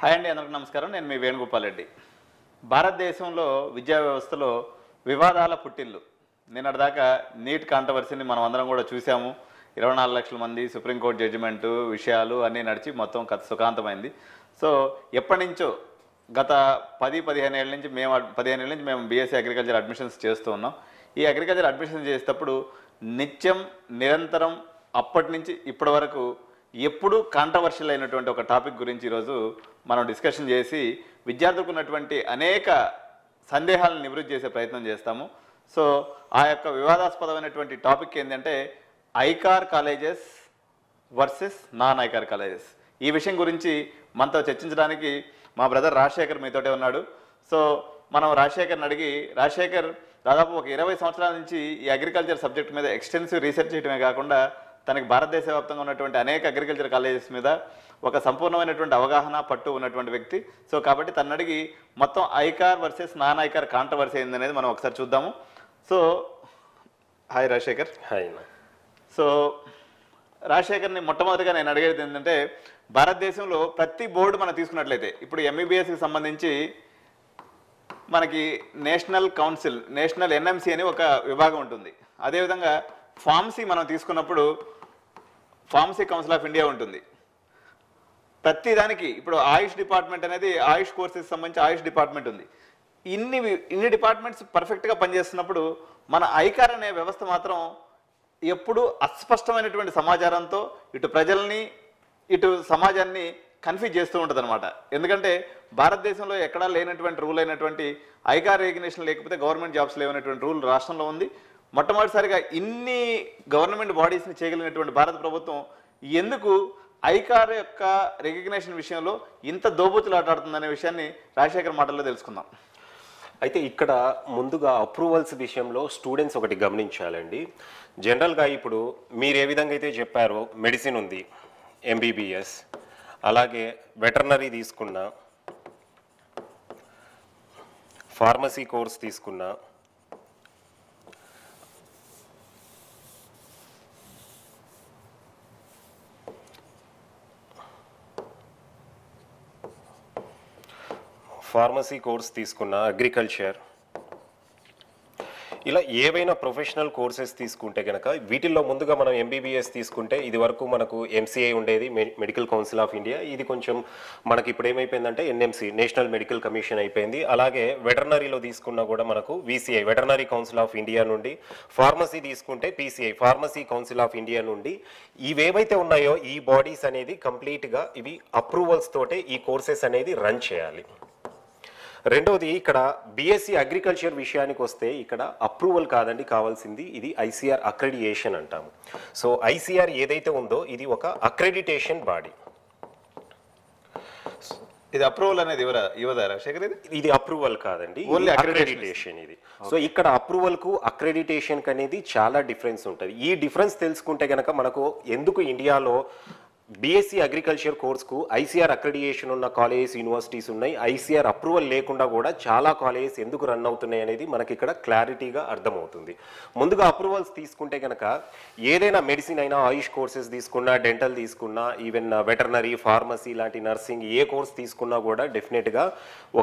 Hi అండి, అందరికీ నమస్కారం. నేను మీ వేణుగోపాల్ రెడ్డి. భారతదేశంలో విద్యా వ్యవస్థలో వివాదాల పుట్టిల్లు. నిన్నటిదాకా నీట్ కాంట్రవర్సీని మనం అందరం కూడా చూసాము. 24 లక్షల మంది సుప్రీంకోర్టు జడ్జిమెంటు విషయాలు అన్నీ నడిచి మొత్తం కథ సుఖాంతమైంది. సో ఎప్పటి నుంచో గత 15 ఏళ్ళ నుంచి మేము బీఎస్సీ అగ్రికల్చర్ అడ్మిషన్స్ చేస్తూ ఉన్నాం. ఈ అగ్రికల్చర్ అడ్మిషన్స్ చేసేటప్పుడు నిత్యం నిరంతరం అప్పటి నుంచి ఇప్పటి వరకు ఎప్పుడూ కాంట్రవర్షియల్ అయినటువంటి ఒక టాపిక్ గురించి ఈరోజు మనం డిస్కషన్ చేసి విద్యార్థులకు ఉన్నటువంటి అనేక సందేహాలను నివృత్తి చేసే ప్రయత్నం చేస్తాము. సో ఆ యొక్క వివాదాస్పదమైనటువంటి టాపిక్ ఏంటంటే ICAR colleges versus non ICAR colleges. ఈ విషయం గురించి మనతో చర్చించడానికి మా బ్రదర్ రాజశేఖర్ మీతోటే ఉన్నాడు. సో మనం రాజశేఖర్ని అడిగి, రాజశేఖర్ దాదాపు ఒక 20 సంవత్సరాల నుంచి ఈ అగ్రికల్చర్ సబ్జెక్ట్ మీద ఎక్స్టెన్సివ్ రీసెర్చ్ చేయడమే కాకుండా తనకి భారతదేశ వ్యాప్తంగా ఉన్నటువంటి అనేక అగ్రికల్చర్ కాలేజెస్ మీద ఒక సంపూర్ణమైనటువంటి అవగాహన పట్టు ఉన్నటువంటి వ్యక్తి. సో కాబట్టి తను అడిగి మొత్తం ICAR versus non ICAR controversy ఏందనేది మనం ఒకసారి చూద్దాము. So hi Rajasekhar. Hi. So రాజశేఖర్ని మొట్టమొదటిగా నేను అడిగేది ఏంటంటే, భారతదేశంలో ప్రతి బోర్డు మనం తీసుకున్నట్లయితే ఇప్పుడు ఎంబీబీఎస్కి సంబంధించి మనకి నేషనల్ ఎన్ఎంసీ అని ఒక విభాగం ఉంటుంది. అదేవిధంగా ఫార్మసీ మనం తీసుకున్నప్పుడు ఫార్మసీ కౌన్సిల్ ఆఫ్ ఇండియా ఉంటుంది. ప్రతి దానికి ఇప్పుడు ఆయుష్ డిపార్ట్మెంట్ అనేది ఆయుష్ కోర్సెస్ సంబంధించి ఆయుష్ డిపార్ట్మెంట్ ఉంది. ఇన్ని డిపార్ట్మెంట్స్ పర్ఫెక్ట్గా పనిచేస్తున్నప్పుడు మన ఐకార్ అనే వ్యవస్థ మాత్రం ఎప్పుడు అస్పష్టమైనటువంటి సమాచారంతో ఇటు ప్రజల్ని ఇటు సమాజాన్ని కన్ఫ్యూజ్ చేస్తూ ఉంటుంది అనమాట. ఎందుకంటే భారతదేశంలో ఎక్కడా లేనటువంటి రూల్ అయినటువంటి ఐకార్ రికగ్నిషన్ లేకపోతే గవర్నమెంట్ జాబ్స్ లేవనేటువంటి రూల్ రాష్ట్రంలో ఉంది. మొట్టమొదటిసారిగా ఇన్ని గవర్నమెంట్ బాడీస్ని చేయగలిగినటువంటి భారత ప్రభుత్వం ఎందుకు ఐకార్ యొక్క రికగ్నిషన్ విషయంలో ఇంత దోబూతులాటాడుతుందనే విషయాన్ని రాజశేఖర్ మాటల్లో తెలుసుకుందాం. అయితే ఇక్కడ ముందుగా అప్రూవల్స్ విషయంలో స్టూడెంట్స్ ఒకటి గమనించాలండి. జనరల్గా ఇప్పుడు మీరు ఏ విధంగా అయితే చెప్పారో మెడిసిన్ ఉంది, ఎంబీబీఎస్, అలాగే వెటర్నరీ తీసుకున్నా, ఫార్మసీ కోర్స్ తీసుకున్నా, అగ్రికల్చర్, ఇలా ఏవైనా ప్రొఫెషనల్ కోర్సెస్ తీసుకుంటే కనుక వీటిల్లో ముందుగా మనం ఎంబీబీఎస్ తీసుకుంటే ఇది వరకు మనకు ఎంసీఐ ఉండేది, మెడికల్ కౌన్సిల్ ఆఫ్ ఇండియా. ఇది కొంచెం మనకి ఇప్పుడు ఏమైపోయిందంటే ఎన్ఎంసీ, నేషనల్ మెడికల్ కమిషన్ అయిపోయింది. అలాగే వెటర్నరీలో తీసుకున్నా కూడా మనకు VCI, veterinary council of India నుండి, ఫార్మసీ తీసుకుంటే PCI, pharmacy council of India నుండి. ఇవేవైతే ఉన్నాయో ఈ బాడీస్ అనేది కంప్లీట్గా ఇవి అప్రూవల్స్ తోటే ఈ కోర్సెస్ అనేది రన్ చేయాలి. రెండవది ఇక్కడ బీఎస్సీ అగ్రికల్చర్ విషయానికి వస్తే ఇక్కడ అప్రూవల్ కాదండి కావాల్సింది, ఇది ఐసీఆర్ అక్రెడిటేషన్ అంటాము. సో ఐసీఆర్ ఏదైతే ఉందో ఇది ఒక అక్రెడిటేషన్ బాడీ. ఇది అప్రూవల్ అనేది ఇవ్వదా రాజశేఖర్? ఇది అప్రూవల్ కాదండి, ఓన్లీ అక్రెడిటేషన్ ఇది. సో ఇక్కడ అప్రూవల్ కు అక్రెడిటేషన్ కి అనేది చాలా డిఫరెన్స్ ఉంటుంది. ఈ డిఫరెన్స్ తెలుసుకుంటే గనక మనకు ఎందుకు ఇండియాలో బీఎస్సీ అగ్రికల్చర్ కోర్స్కు ఐసీఆర్ అక్రెడిటేషన్ ఉన్న కాలేజెస్, యూనివర్సిటీస్ ఉన్నాయి, ఐసీఆర్ అప్రూవల్ లేకుండా కూడా చాలా కాలేజెస్ ఎందుకు రన్ అవుతున్నాయి అనేది మనకి ఇక్కడ క్లారిటీగా అర్థమవుతుంది. ముందుగా అప్రూవల్స్ తీసుకుంటే కనుక ఏదైనా మెడిసిన్ అయినా, ఆయుష్ కోర్సెస్ తీసుకున్నా, డెంటల్ తీసుకున్నా, ఈవెన్ వెటర్నరీ, ఫార్మసీ లాంటి నర్సింగ్ ఏ కోర్స్ తీసుకున్నా కూడా డెఫినెట్గా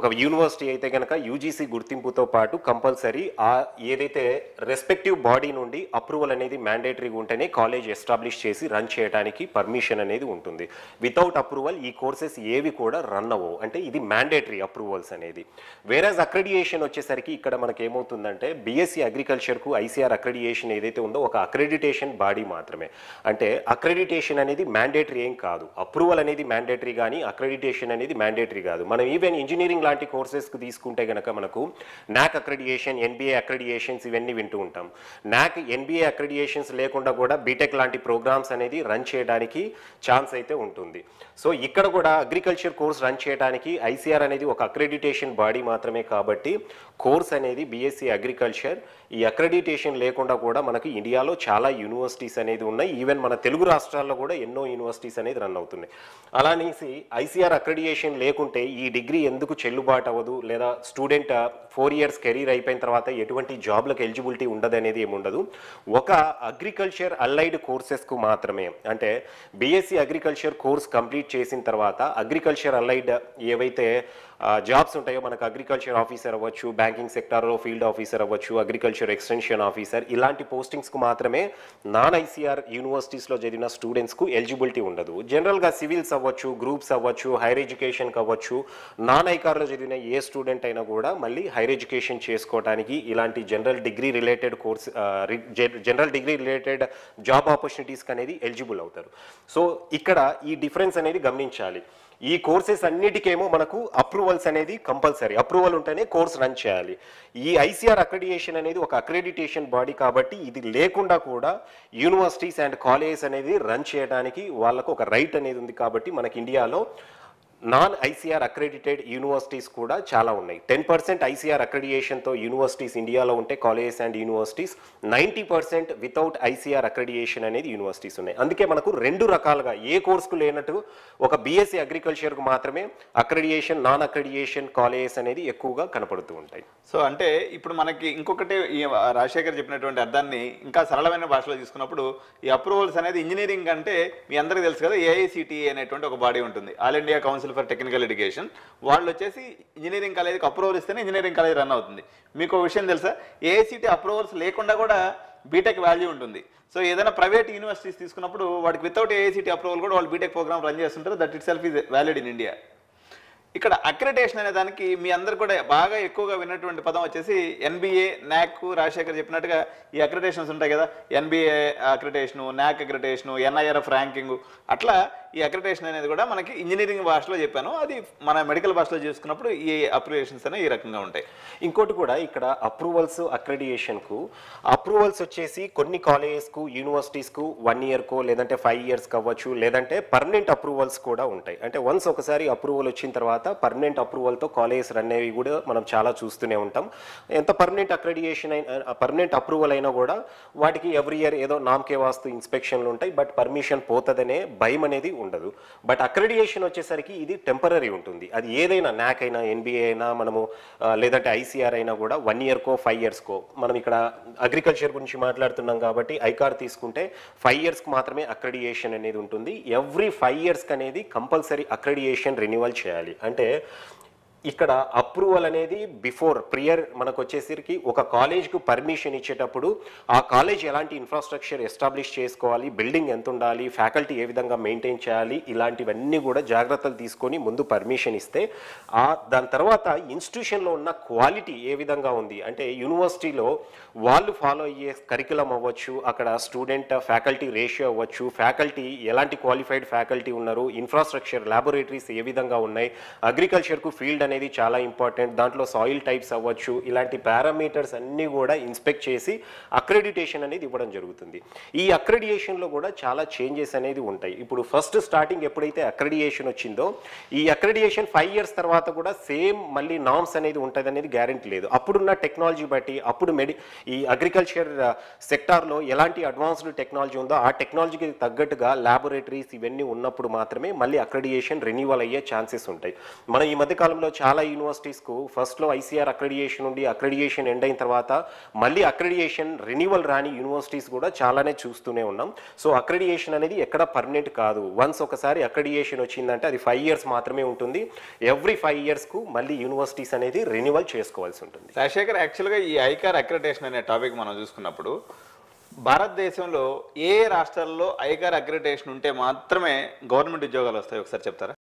ఒక యూనివర్సిటీ అయితే కనుక యూజీసీ గుర్తింపుతో పాటు కంపల్సరీ ఆ ఏదైతే రెస్పెక్టివ్ బాడీ నుండి అప్రూవల్ అనేది మ్యాండేటరీగా ఉంటేనే కాలేజ్ ఎస్టాబ్లిష్ చేసి రన్ చేయడానికి పర్మిషన్ అనేది ఉంటుంది. వితౌట్ అప్రూవల్ ఈ కోర్సెస్ ఏవి కూడా రన్ అవ్వవు. అంటే ఇది మ్యాండేటరీ అప్రూవల్స్ అనేది. వేరేజ్ అక్రెడిటేషన్ వచ్చేసరికి ఇక్కడ మనకి ఏమవుతుందంటే బీఎస్సీ అగ్రికల్చర్కు ఐసీఆర్ అక్రెడిటేషన్ ఏదైతే ఉందో ఒక అక్రెడిటేషన్ బాడీ మాత్రమే. అంటే అక్రెడిటేషన్ అనేది మ్యాండేటరీ ఏం కాదు. అప్రూవల్ అనేది మ్యాండేటరీ కానీ అక్రెడిటేషన్ అనేది మ్యాండేటరీ కాదు. మనం ఈవెన్ ఇంజనీరింగ్ లాంటి కోర్సెస్కు తీసుకుంటే కనుక మనకు నాక్ అక్రెడిటేషన్, ఎన్బీఏ అక్రెడిటేషన్స్ ఇవన్నీ వింటూ ఉంటాం. నాక్, ఎన్బీఏ అక్రెడిటేషన్స్ లేకుండా కూడా బీటెక్ లాంటి ప్రోగ్రామ్స్ అనేది రన్ చేయడానికి ఛాన్స్ అయితే ఉంటుంది. సో ఇక్కడ కూడా అగ్రికల్చర్ కోర్స్ రన్ చేయడానికి ఐసీఆర్ అనేది ఒక అక్రెడిటేషన్ బాడీ మాత్రమే. కాబట్టి కోర్స్ అనేది బీఎస్సీ అగ్రికల్చర్ ఈ అక్రెడిటేషన్ లేకుండా కూడా మనకి ఇండియాలో చాలా యూనివర్సిటీస్ అనేది ఉన్నాయి. ఈవెన్ మన తెలుగు రాష్ట్రాల్లో కూడా ఎన్నో యూనివర్సిటీస్ అనేది రన్ అవుతున్నాయి. అలానేసి ఐసీఆర్ అక్రెడిటేషన్ లేకుంటే ఈ డిగ్రీ ఎందుకు చెల్లుబాటు అవ్వదు, లేదా స్టూడెంట్ 4 years కెరీర్ అయిపోయిన తర్వాత ఎటువంటి జాబ్లకు ఎలిజిబిలిటీ ఉండదు అనేది ఏముండదు. ఒక అగ్రికల్చర్ అలైడ్ కోర్సెస్కు మాత్రమే, అంటే బీఎస్సీ అగ్రికల్చర్ కోర్స్ కంప్లీట్ చేసిన తర్వాత అగ్రికల్చర్ అలైడ్ ఏవైతే జాబ్స్ ఉంటాయో, మనకు అగ్రికల్చర్ ఆఫీసర్ అవ్వచ్చు, బ్యాంకింగ్ సెక్టార్లో ఫీల్డ్ ఆఫీసర్ అవ్వచ్చు, అగ్రికల్చర్ ఎక్స్టెన్షన్ ఆఫీసర్, ఇలాంటి పోస్టింగ్స్కు మాత్రమే నాన్ ఐసీఆర్ యూనివర్సిటీస్లో చదివిన స్టూడెంట్స్కు ఎలిజిబిలిటీ ఉండదు. జనరల్గా సివిల్స్ అవ్వచ్చు, గ్రూప్స్ అవ్వచ్చు, హైర్ ఎడ్యుకేషన్కి అవ్వచ్చు, నాన్ ఐకార్లో చదివిన ఏ స్టూడెంట్ అయినా కూడా మళ్ళీ హైర్ ఎడ్యుకేషన్ చేసుకోవడానికి ఇలాంటి general degree related course general degree related job ఆపర్చునిటీస్కి అనేది ఎలిజిబుల్ అవుతారు. సో ఇక్కడ ఈ డిఫరెన్స్ అనేది గమనించాలి. ఈ కోర్సెస్ అన్నిటికేమో మనకు అప్రూవల్స్ అనేది కంపల్సరీ, అప్రూవల్ ఉంటేనే కోర్స్ రన్ చేయాలి. ఈ ఐసీఆర్ అక్రెడిటేషన్ అనేది ఒక అక్రెడిటేషన్ బాడీ కాబట్టి ఇది లేకుండా కూడా యూనివర్సిటీస్ అండ్ కాలేజెస్ అనేది రన్ చేయడానికి వాళ్ళకు ఒక రైట్ అనేది ఉంది. కాబట్టి మనకి ఇండియాలో నాన్ ఐసీఆర్ అక్రెడిటెడ్ యూనివర్సిటీస్ కూడా చాలా ఉన్నాయి. 10% ఐసీఆర్ అక్రెడిటేషన్తో యూనివర్సిటీస్ ఇండియాలో ఉంటే colleges and universities, 90% without ICR accreditation అనేది యూనివర్సిటీస్ ఉన్నాయి. అందుకే మనకు 2 రకాలుగా, ఏ కోర్సుకు లేనట్టు ఒక బీఎస్సీ అగ్రికల్చర్కు మాత్రమే అక్రెడిటేషన్, నాన్ అక్రెడిటేషన్ కాలేజెస్ అనేది ఎక్కువగా కనపడుతూ ఉంటాయి. సో అంటే ఇప్పుడు మనకి ఇంకొకటి, ఈ రాజశేఖర్ చెప్పినటువంటి అర్థాన్ని ఇంకా సరళమైన భాషలో తీసుకున్నప్పుడు, ఈ అప్రూవల్స్ అనేది ఇంజనీరింగ్ అంటే మీ అందరికీ తెలుసు కదా, ఏఐసిటిఏ అనేటువంటి ఒక బాడీ ఉంటుంది, all India council for technical education. వాళ్ళు వచ్చేసి ఇంజనీరింగ్ కాలేజీకి అప్రూవల్ ఇస్తేనే ఇంజనీరింగ్ కాలేజ్ రన్ అవుతుంది. మీకు విషయం తెలుసా, ఏఐసిటీ అప్రూవల్స్ లేకుండా కూడా బీటెక్ వాల్యూ ఉంటుంది. సో ఏదైనా ప్రైవేట్ యూనివర్సిటీస్ తీసుకున్నప్పుడు వాడికి వితౌట్ ఏఐసిటీ అప్రూవల్ కూడా వాళ్ళు బీటెక్ ప్రోగ్రామ్ రన్ చేస్తుంటారు. That it self is valid in India. ఇక్కడ అక్రెడిటేషన్ అనే దానికి మీ అందరు కూడా బాగా ఎక్కువగా విన్నటువంటి పదం వచ్చేసి ఎన్బిఏ, నాక్. రాజశేఖర్ చెప్పినట్టుగా ఈ అక్రెడిటేషన్స్ ఉంటాయి కదా, ఎన్బిఏ అక్రెడిటేషను, నాక్ అక్రెడిటేషను, ఎన్ఐఆర్ఎఫ్ ర్యాంకింగ్. అట్లా ఈ అక్రెడిటేషన్ అనేది కూడా మనకి ఇంజనీరింగ్ భాషలో చెప్పాను, అది మన మెడికల్ భాషలో చేసుకున్నప్పుడు ఈ అప్రూవేషన్స్ అనేవి ఈ రకంగా ఉంటాయి. ఇంకోటి కూడా ఇక్కడ అప్రూవల్స్, అక్రెడిటేషన్కు అప్రూవల్స్ వచ్చేసి కొన్ని కాలేజెస్కు, యూనివర్సిటీస్కు 1 yearకో లేదంటే 5 yearsకి అవ్వచ్చు, లేదంటే పర్మనెంట్ అప్రూవల్స్ కూడా ఉంటాయి. అంటే వన్స్ ఒకసారి అప్రూవల్ వచ్చిన తర్వాత పర్మనెంట్ అప్రూవల్తో కాలేజెస్ రన్ అయ్యేవి కూడా మనం చాలా చూస్తూనే ఉంటాం. ఎంత పర్మనెంట్ అక్రెడిటేషన్ పర్మనెంట్ అప్రూవల్ అయినా కూడా వాటికి ఎవ్రీ ఇయర్ ఏదో నామకే వాస్తు ఇన్స్పెక్షన్లు ఉంటాయి, బట్ పర్మిషన్ పోతుందనే భయం అనేది ఉండదు. బట్ అక్రెడిటేషన్ వచ్చేసరికి ఇది టెంపరీ ఉంటుంది. అది ఏదైనా, నాక్ అయినా, ఎన్బిఏ అయినా, మనము లేదంటే ఐసీఆర్ అయినా కూడా 1 yearకో 5 yearsకో. మనం ఇక్కడ అగ్రికల్చర్ గురించి మాట్లాడుతున్నాం కాబట్టి ఐకార్ తీసుకుంటే 5 yearsకి మాత్రమే అక్రెడిటేషన్ అనేది ఉంటుంది. ఎవ్రీ 5 yearsకి అనేది కంపల్సరీ అక్రెడిటేషన్ రెన్యువల్ చేయాలి. అంటే ఇక్కడ అప్రూవల్ అనేది ప్రియర్ మనకు వచ్చేసరికి ఒక కాలేజ్కు పర్మిషన్ ఇచ్చేటప్పుడు ఆ కాలేజ్ ఎలాంటి ఇన్ఫ్రాస్ట్రక్చర్ ఎస్టాబ్లిష్ చేసుకోవాలి, బిల్డింగ్ ఎంత ఉండాలి, ఫ్యాకల్టీ ఏ విధంగా మెయింటైన్ చేయాలి, ఇలాంటివన్నీ కూడా జాగ్రత్తలు తీసుకొని ముందు పర్మిషన్ ఇస్తే దాని తర్వాత ఇన్స్టిట్యూషన్లో ఉన్న క్వాలిటీ ఏ విధంగా ఉంది, అంటే యూనివర్సిటీలో వాళ్ళు ఫాలో అయ్యే కరికులం అవ్వచ్చు, అక్కడ స్టూడెంట్ ఫ్యాకల్టీ రేషియో అవ్వచ్చు, ఫ్యాకల్టీ ఎలాంటి క్వాలిఫైడ్ ఫ్యాకల్టీ ఉన్నారు, ఇన్ఫ్రాస్ట్రక్చర్ ల్యాబొరేటరీస్ ఏ విధంగా ఉన్నాయి, అగ్రికల్చర్కు ఫీల్డ్ అనేది చాలా ఇంపార్టెంట్, దాంట్లో సాయిల్ టైప్స్ అవ్వచ్చు, ఇలాంటి పారామీటర్స్ అన్నీ కూడా ఇన్స్పెక్ట్ చేసి అక్రెడిటేషన్ అనేది ఇవ్వడం జరుగుతుంది. ఈ అక్రెడిటేషన్లో కూడా చాలా చేంజెస్ అనేది ఉంటాయి. ఇప్పుడు ఫస్ట్ స్టార్టింగ్ ఎప్పుడైతే అక్రెడిటేషన్ వచ్చిందో, ఈ అక్రెడిటేషన్ 5 years తర్వాత కూడా సేమ్ మళ్ళీ నామ్స్ అనేది ఉంటుంది అనేది గ్యారెంటీ లేదు. అప్పుడున్న టెక్నాలజీ బట్టి, అప్పుడు ఈ అగ్రికల్చర్ సెక్టార్లో ఎలాంటి అడ్వాన్స్డ్ టెక్నాలజీ ఉందో ఆ టెక్నాలజీకి తగ్గట్టుగా ల్యాబొరేటరీస్ ఇవన్నీ ఉన్నప్పుడు మాత్రమే మళ్ళీ అక్రెడిటేషన్ రెన్యువల్ అయ్యే ఛాన్సెస్ ఉంటాయి. మనం ఈ మధ్యకాలంలో చాలా యూనివర్సిటీస్కు ఫస్ట్లో ఐసీఆర్ అక్రెడిటేషన్ ఉండి అక్రెడిటేషన్ ఎండ్ అయిన తర్వాత మళ్ళీ అక్రెడిటేషన్ రెన్యువల్ రాని యూనివర్సిటీస్ కూడా చాలానే చూస్తూనే ఉన్నాం. సో అక్రెడిటేషన్ అనేది ఎక్కడ పర్మనెంట్ కాదు. వన్స్ ఒకసారి అక్రెడిటేషన్ వచ్చిందంటే అది 5 years మాత్రమే ఉంటుంది. ఎవ్రీ 5 yearsకు మళ్ళీ యూనివర్సిటీస్ అనేది రెన్యువల్ చేసుకోవాల్సి ఉంటుంది. రాజశేఖర్, యాక్చువల్గా ఈ ఐకార్ అక్రెడిటేషన్ అనే టాపిక్ మనం చూసుకున్నప్పుడు భారతదేశంలో ఏ రాష్ట్రాల్లో ఐకార్ అక్రెడిటేషన్ ఉంటే మాత్రమే గవర్నమెంట్ ఉద్యోగాలు వస్తాయి ఒకసారి చెప్తారా?